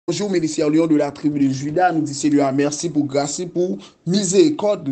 Bonjour, ministère Lion de la tribu de Juda, nous dit Seigneur, merci pour grâce, pour miséricorde,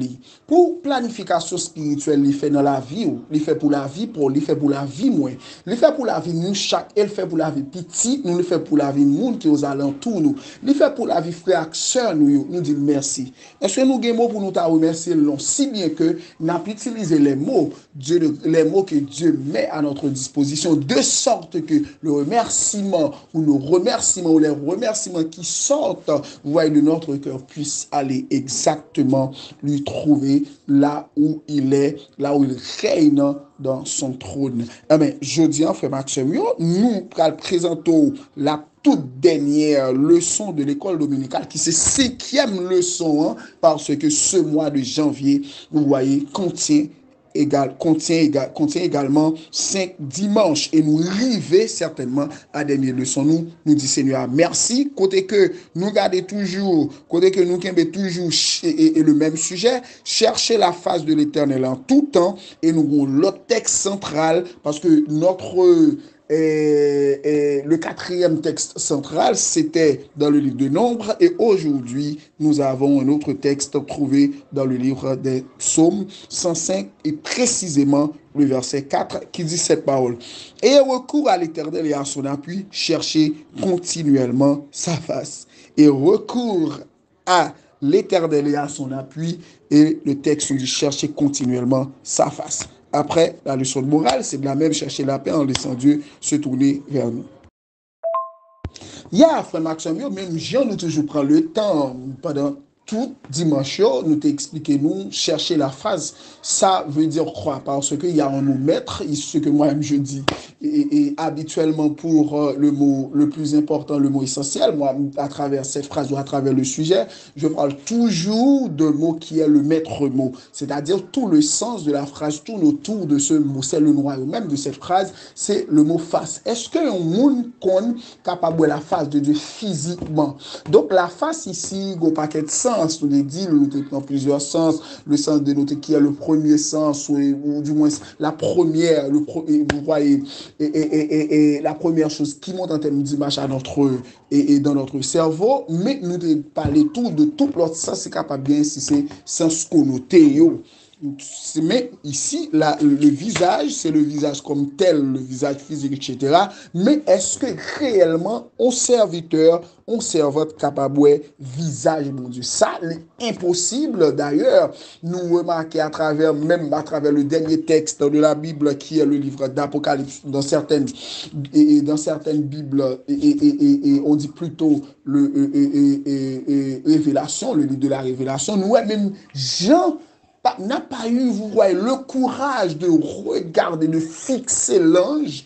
pour planification spirituelle, il fait dans la vie, il fait pour la vie, il fait pour la vie, moi. Il fait pour la vie, nous, chaque, il fait pour la vie petit, nous, il fait pour la vie, monde qui est aux alentours, nous. Il fait pour la vie, frère, sœur, nous dit merci. Est-ce que nous avons des mots pour nous remercier, non? Si bien que nous avons utilisé les mots que Dieu met à notre disposition, de sorte que le remerciement ou le remerciement ou les remerciements qui sortent, vous voyez, de notre cœur puissent aller exactement lui trouver là où il est, là où il règne dans son trône. Amen. Jeudi, frère Maxime, nous présentons la toute dernière leçon de l'école dominicale, qui c'est 5e leçon, parce que ce mois de janvier, vous voyez, contient également 5 dimanches et nous arrivons certainement à des leçons. Nous dit Seigneur merci, côté que nous gardons toujours, côté que nous gardons toujours et le même sujet, chercher la face de l'Éternel en tout temps, et nous avons l'autre texte central parce que le 4e texte central, c'était dans le livre de Nombres, et aujourd'hui, nous avons un autre texte trouvé dans le livre des Psaumes 105, et précisément le verset 4 qui dit cette parole. Et recours à l'Éternel et à son appui, chercher continuellement sa face. Et recours à l'Éternel et à son appui, et le texte dit chercher continuellement sa face. Après, la leçon de morale, c'est de la même chercher la paix en laissant Dieu se tourner vers nous. Frère Maxime, même Jean nous toujours prend le temps pendant tout dimanche, nous t'expliquer, nous chercher la phrase. Ça veut dire quoi? Parce qu'il y a un mot maître, ce que moi-même je dis, et habituellement pour le mot le plus important, le mot essentiel, moi, à travers cette phrase ou à travers le sujet, je parle toujours d'un mot qui est le maître mot. C'est-à-dire tout le sens de la phrase tourne autour de ce mot. C'est le noyau même de cette phrase, c'est le mot face. Est-ce qu'un monde est capable de la face de Dieu physiquement? Donc la face ici, il y a un paquet de sens. Nous l'avons dit, nous avons plusieurs sens. Le sens de notre qui est le premier sens, ou du moins la première, vous voyez, la première chose qui monte en termes d'image à dans notre cerveau, mais nous devons parler de tout l'autre sens, c'est capable bien si c'est sens connoté. Mais ici, le visage, c'est le visage comme tel, le visage physique, etc. Mais est-ce que réellement, un serviteur, un servante capable de visage, mon Dieu? Ça, c'est impossible. D'ailleurs, nous remarquons même à travers le dernier texte de la Bible, qui est le livre d'Apocalypse, dans certaines Bibles, on dit plutôt Révélation, le livre de la Révélation, nous, même Jean, n'a pas eu, vous voyez, le courage de regarder, de fixer l'ange,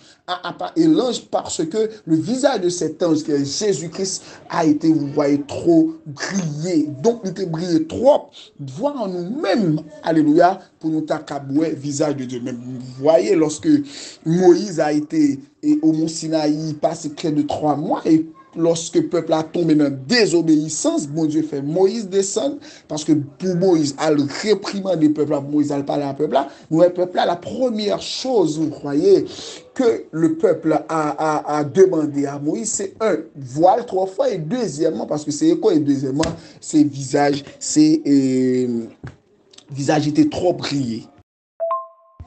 et l'ange, parce que le visage de cet ange, qui est Jésus-Christ, a été, vous voyez, trop brillé. Donc, il était brillé trop, voir en nous-mêmes, alléluia, pour nous t'accabouer visage de Dieu. Même, vous voyez, lorsque Moïse a été au mont Sinaï, passé près de 3 mois, et lorsque le peuple a tombé dans la désobéissance, bon Dieu fait Moïse descendre, parce que pour Moïse, a réprimandé le peuple, Moïse a parlé à peuple là, le peuple là, la première chose, vous croyez, que le peuple a demandé à Moïse, c'est voile 3 fois, et deuxièmement, parce que c'est quoi, et deuxièmement, ses visages, visage était trop brillé.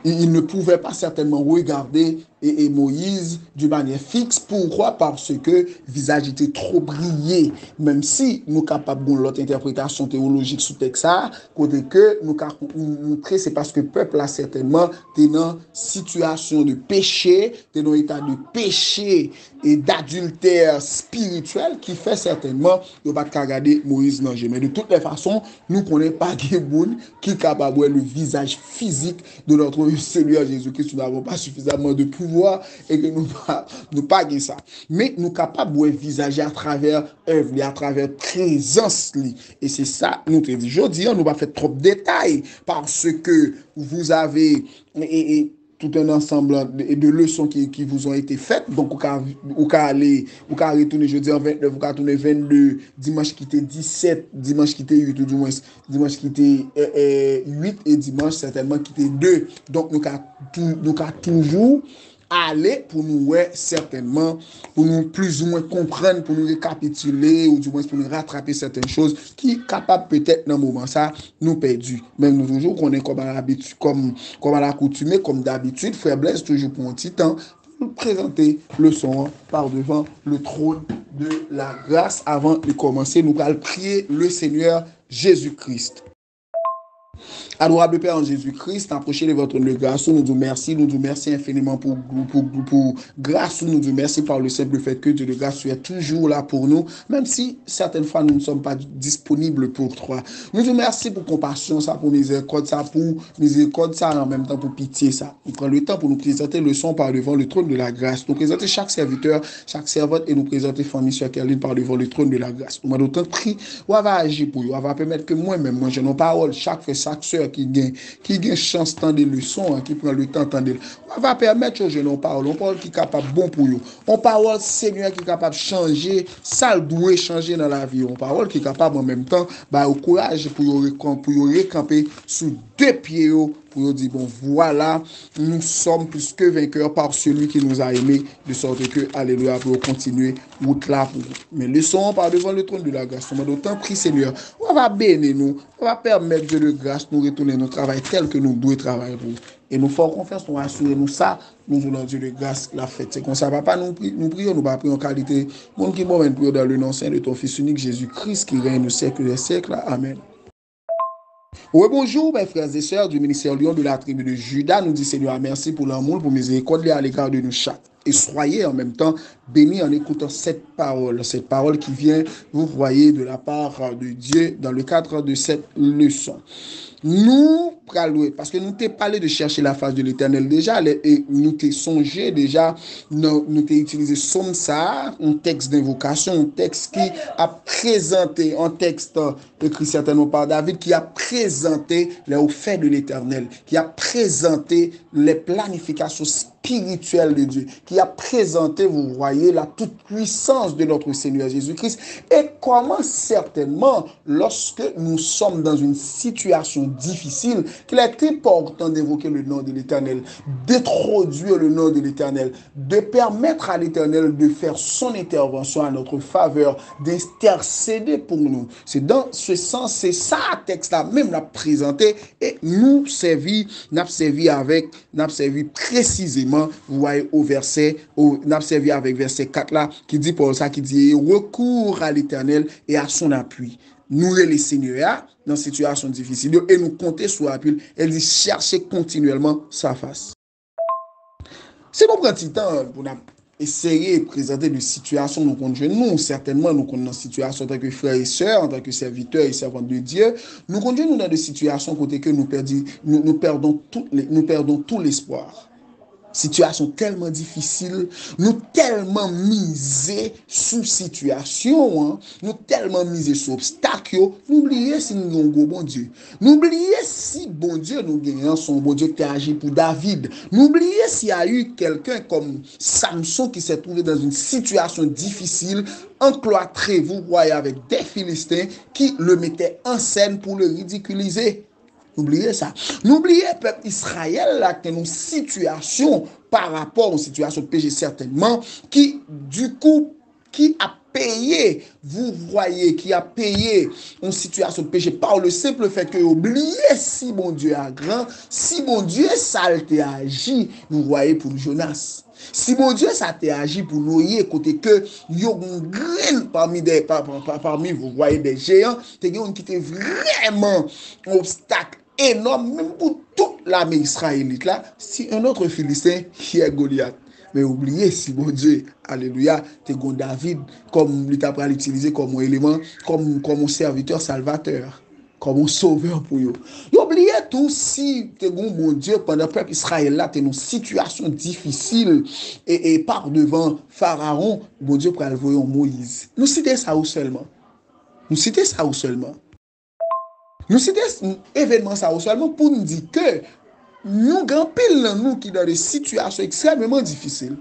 Il ne pouvait pas certainement regarder Moïse d'une manière fixe. Pourquoi? Parce que le visage était trop brillé. Même si nous sommes capables de l'autre interprétation théologique sous texte, côté que nous montrer, c'est parce que le peuple a certainement été dans une situation de péché, dans un état de péché et d'adultère spirituel qui fait certainement ne pas regarder Moïse dans le Mais de toutes les façons, nous ne connaissons pas quelqu'un qui est capable de voir le visage physique de notre Seigneur Jésus-Christ. Nous n'avons pas suffisamment de pouvoir et que nous pas ça. Mais nous sommes capables de voir le visage à travers œuvre, à travers présence. Et c'est ça, nous te dit. Je dis, on ne va pas faire trop de détails parce que vous avez tout un ensemble de leçons qui vous ont été faites. Donc, vous pouvez retourner jeudi en 29, vous pouvez retourner 22, dimanche qui était 17, dimanche qui était 8, ou du moins, dimanche qui était 8, et dimanche certainement qui était 2. Donc, nous pouvons toujours aller pour nous, ouais, certainement, pour nous plus ou moins comprendre, pour nous récapituler, ou du moins pour nous rattraper certaines choses qui sont capables peut-être dans le moment ça, nous perdus. Même nous toujours qu'on est comme à l'habitude, comme à l'accoutumée, comme d'habitude, frère Blaise, toujours pour un petit temps, pour présenter le son par devant le trône de la grâce. Avant de commencer, nous allons prier le Seigneur Jésus-Christ. Adorable Père en Jésus-Christ, approchez de votre de grâce, nous disons merci infiniment pour grâce, nous disons merci par le simple fait que Dieu de grâce, tu es toujours là pour nous, même si certaines fois nous ne sommes pas disponibles pour toi. Nous disons merci pour compassion, ça, pour miséricorde, ça, en même temps pour pitié, ça. Nous prenons le temps pour nous présenter le son par devant le trône de la grâce, nous présenter chaque serviteur, chaque servante et nous présenter famille sur Kerline par devant le trône de la grâce. Nous demandons tant de prix, on va agir pour eux, on va permettre que moi-même, moi, j'ai nos paroles, chaque frère, chaque soeur qui gagne chance de des leçons, qui prend le temps d'entendre. On va permettre aux jeunes, on parole qui est capable bon pour eux. On parole Seigneur qui est capable de changer, ça doit changer dans la vie. On parole qui est capable en même temps, au courage pour recamper sous deux pieds pour dire, bon, voilà, nous sommes plus que vainqueurs par celui qui nous a aimés, de sorte que, alléluia, pour continuer, route là pour nous. Mais laissons par devant le trône de la grâce. On d'autant prie, Seigneur, on va bénir nous, on va permettre Dieu de grâce, nous retourner notre travail tel que nous devons travailler pour. Et nous faisons confiance, nous assurons nous ça, nous voulons Dieu de grâce la fête. C'est comme ça, papa, nous prions, nous prions en qualité, monde qui bon, prions dans le nom saint de ton Fils unique, Jésus-Christ, qui règne au siècle des siècles. Amen. Oui, bonjour, mes frères et sœurs du ministère Lyon de la tribu de Juda. Nous dit Seigneur, merci pour l'amour, pour miséricorde à l'égard de nous chaque. Et soyez en même temps bénis en écoutant cette parole qui vient, vous voyez, de la part de Dieu dans le cadre de cette leçon. Nous, parce que nous t'ai parlé de chercher la face de l'Éternel déjà, et nous t'ai songé déjà, nous t'ai utilisé somme ça, un texte d'invocation, un texte qui a présenté, un texte écrit certainement par David, qui a présenté les faits de l'Éternel, qui a présenté les planifications spirituelles de Dieu, qui a présenté, vous voyez, la toute-puissance de notre Seigneur Jésus-Christ, et comment certainement, lorsque nous sommes dans une situation difficile, qu'il est important d'évoquer le nom de l'Éternel, d'introduire le nom de l'Éternel, de permettre à l'Éternel de faire son intervention à notre faveur, d'intercéder pour nous. C'est dans ce sens, c'est ça, texte-là, même l'a présenté, et nous n'a servi précisément, vous voyez, au verset, n'a servi avec verset 4 là, qui dit pour ça, qui dit, recours à l'Éternel et à son appui. Nous les Seigneur dans une situation difficile et nous compter sur l'appui. Elle dit chercher continuellement sa face. C'est bon prendre du temps pour essayer de présenter des situations nous comptons nous certainement nous comptons dans situation en tant que frères et sœurs, en tant que serviteurs et servantes de Dieu, nous comptons dans des situations côté que nous perdons tout l'espoir. Situation tellement difficile, nous tellement misés sous situation, nous tellement misés sous obstacle, n'oubliez si nous avons bon Dieu. N'oubliez si bon Dieu nous gagnons son bon Dieu qui a agi pour David. N'oubliez s'il y a eu quelqu'un comme Samson qui s'est trouvé dans une situation difficile, encloîtré, vous voyez, avec des Philistins qui le mettaient en scène pour le ridiculiser. N'oubliez ça. N'oubliez, peuple Israël, là, que nos situations par rapport aux situations de péché, certainement, qui, du coup, qui a payé, vous voyez, qui a payé une situation de péché par le simple fait que, oubliez si bon Dieu a grand, si bon Dieu ça t'a agi, vous voyez, pour Jonas. Si mon Dieu ça t'a agi pour Noé, côté que il y a une graine parmi vous voyez des géants, t'es qui était vraiment un obstacle énorme même pour toute l'armée israélite là, si un autre Philistin qui est Goliath. Mais oubliez si mon Dieu, alléluia, t'es David comme il t'a pas l'utiliser comme un élément, comme un serviteur salvateur, comme un sauveur pour eux. Oubliez tout si t'es bon Dieu pendant le peuple Israël là, t'es dans une situation difficile et par devant Pharaon, bon Dieu pour envoyer Moïse. Nous citons ça ou seulement. Nous citons ça ou seulement. Nous citons événement ça ou seulement pour nous dire que nous grand pile dans nous qui dans des situations extrêmement difficiles.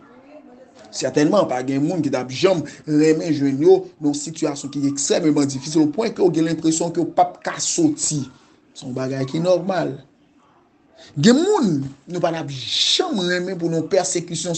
Certainement pas un monde qui t'a jamais remis joindre dans une situation qui est extrêmement difficile au point que vous avez l'impression que vous pas qu'à sortir. Son bagage qui est normal. Gen moun, nous pas jamais aimer pour nos persécutions,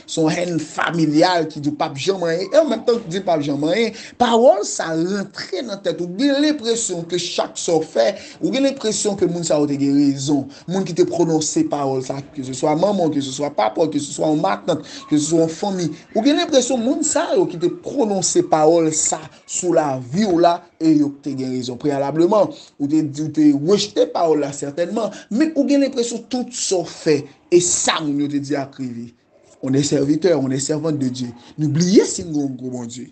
son haine familiale qui dit pas jamais et en même temps qui dit pas jamais parole ça rentre dans tête ou bien l'impression que chaque sort fait ou bien l'impression que moun ça a raison, moun qui te prononcer parole ça que ce soit maman, que ce soit papa, que ce soit ma tante, que ce soit en famille, ou bien l'impression moun ça qui te prononcer parole ça sous la vie ou là et yo te gen raison préalablement ou te rejeter parole là certainement mais ou gen l'impression tout ça fait et ça moun yo te dit à crier. On est serviteur, on est servant de Dieu. N'oubliez si nous gros bon Dieu.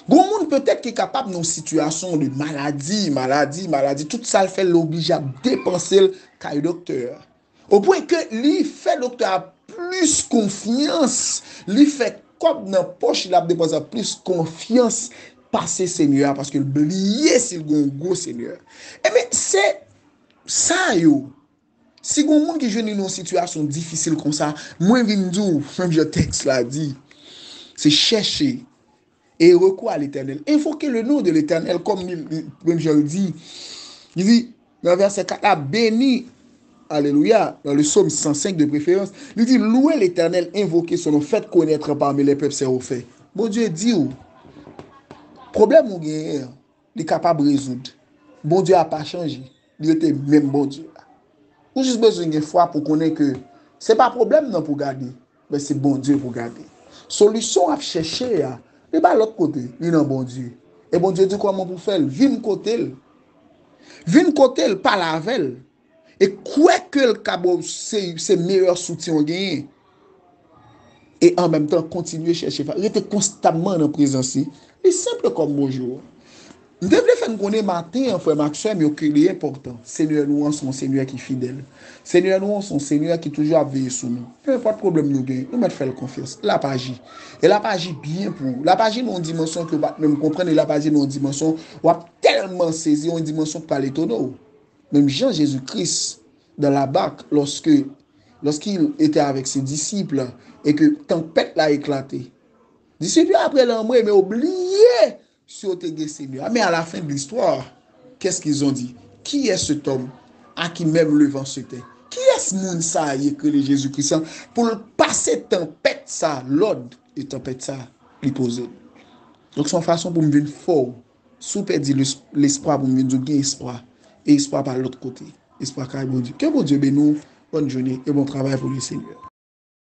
Gros monde peut-être qui est capable dans situation de maladie, tout ça le fait l'oblige à dépenser le docteur. Au point que lui fait docteur plus confiance, lui fait comme dans poche il a dépensé plus confiance passer Seigneur parce que oublier c'est le gros Seigneur. Et mais c'est ça yo. Si vous avez qui dans une situation difficile comme ça, moi, je dis, même je texte l'a dit, c'est chercher et recours à l'Éternel. Invoquer le nom de l'Éternel, comme je le dis. Il dit, dans le verset 4, là, béni, alléluia, dans le psaume 105 de préférence, il dit, louez l'Éternel, invoquez son nom, faites connaître parmi les peuples ses faits. Bon Dieu dit, problème ou gagnez, il est capable de résoudre. Bon Dieu n'a pas changé. Il était même bon Dieu. Ou juste besoin de foi pour connaître que ce n'est pas problème non pour garder, mais c'est bon Dieu pour garder. Solution à chercher, il n'est pas l'autre côté, il est bon Dieu. Et bon Dieu dit comment pour faire? Viens côté, pas la veille. Et quoi que le cabo, c'est meilleur soutien gagné. Et en même temps, continuer à chercher. Il était constamment dans la présence. C'est simple comme bonjour. Nous devons faire nous connaître matin, frère Maxime, mais ce qui est important. Seigneur, nous sommes un Seigneur qui est fidèle. Seigneur, nous sommes un Seigneur qui est toujours à veiller sur nous. Peu importe le problème nous gagnons, nous mettons faire confiance. La page. Et la page bien pour vous. La page dans une dimension que vous même comprendre, la page dans une dimension où vous tellement saisi une dimension pour parler tonneau. Même Jean-Jésus-Christ, dans la barque, lorsqu'il était avec ses disciples et que tempête l'a éclaté. Disciples après l'embrouille, mais oublié. Sur tes Seigneur. Mais à la fin de l'histoire, qu'est-ce qu'ils ont dit? Qui est cet homme à qui même le vent se tait? Qui est ce monde ça que le Jésus-Christ pour passer tempête ça, l'ordre et tempête ça, lui poser. Donc son façon pour me venir fort, sous perdre l'espoir pour me venir espoir et espoir par l'autre côté. Espoir car bon Dieu. Que bon Dieu bénisse, bonne journée et bon travail pour le Seigneur.